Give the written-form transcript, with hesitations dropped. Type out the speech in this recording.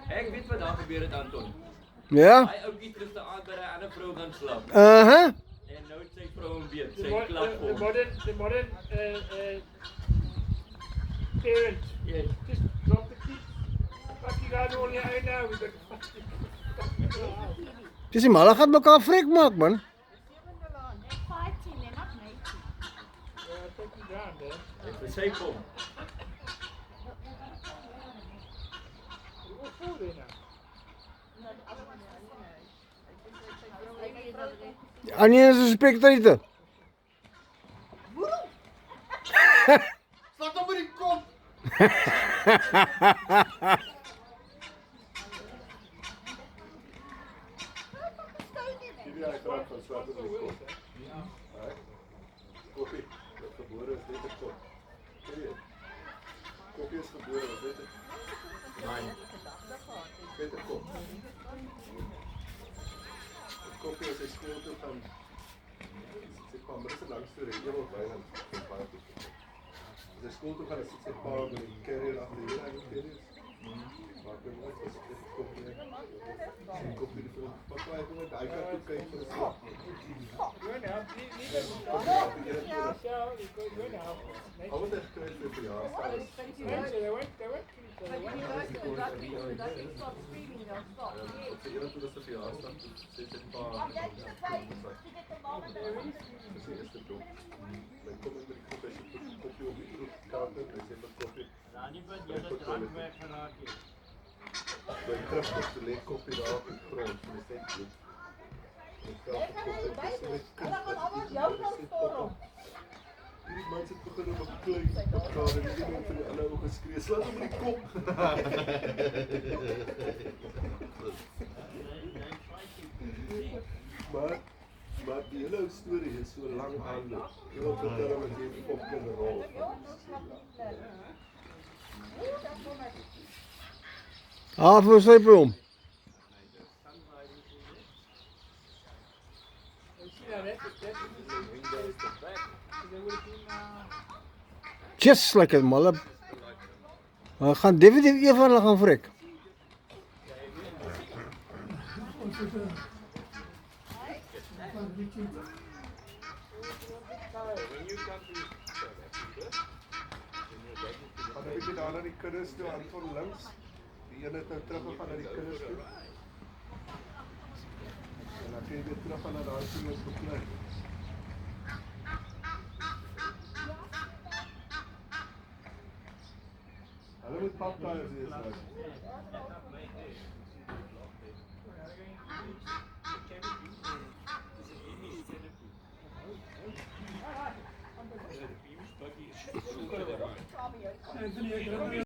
Ek weet wat daar gebeur het, Anton. Ja? Hy ouetjie terug te aan by 'n ander vrou gaan slaap. Uh-huh. En nou het sy vrou hom weet, sy klap vir hom. The modern parent. Yes. Just drop the kids. Fuck you guys all here now. We got Dis die malle gaan mekaar vrek maak, man. They're fighting, they're not mating. take you down there. Hy versyp hom. What's all there now? Anie is 'n spektrite. Slag hom met die kop. Hierdie uitdrag van slag hom met die kop. Koppie, wat gebore is net 'n kop. Ken jy? Koppie is gebore, wat weet jy? Nee. Net 'n kop. Koppie is 'n skool toe van sy kwam, maar dit is 'n lang storie, ewig byna baie goed. Sy skool toe gaan, sy pa met die carrier agter hier aan die carrier. Maar ek weet as ek koppie net. Sy koppie die vir papa het net daai kant toe kyk vir 'n slag. Go now. Go now. Al wat ek kry vir verjaarsdag. They went. Op sy ene toe was sy verjaarsdag, sê sy pa. Dis die eerste dop. My kom met die koppie, sy put die koppie op die kaart en sy put koppie. My terug op die leek koppie daar op die grond, en dis net bloed. Hierdie mens het begin op 'n klein kaart en die een van die ander ou geskree, "Slaan hom in die kop." Maar die hele storie is so lank aanloop. Jy wil vertel met die popkin rol. Versyp hom. Just like 'n malle. Hulle gaan definitief een van hulle gaan vrek. Gaan 'n bietjie daar na die kinders toe, Anton links. Die een het nou teruggegaan na die kinders toe. En dan kan jy weer terug gaan na daai kinders beklei. Hulle moet paptaiers wees nou.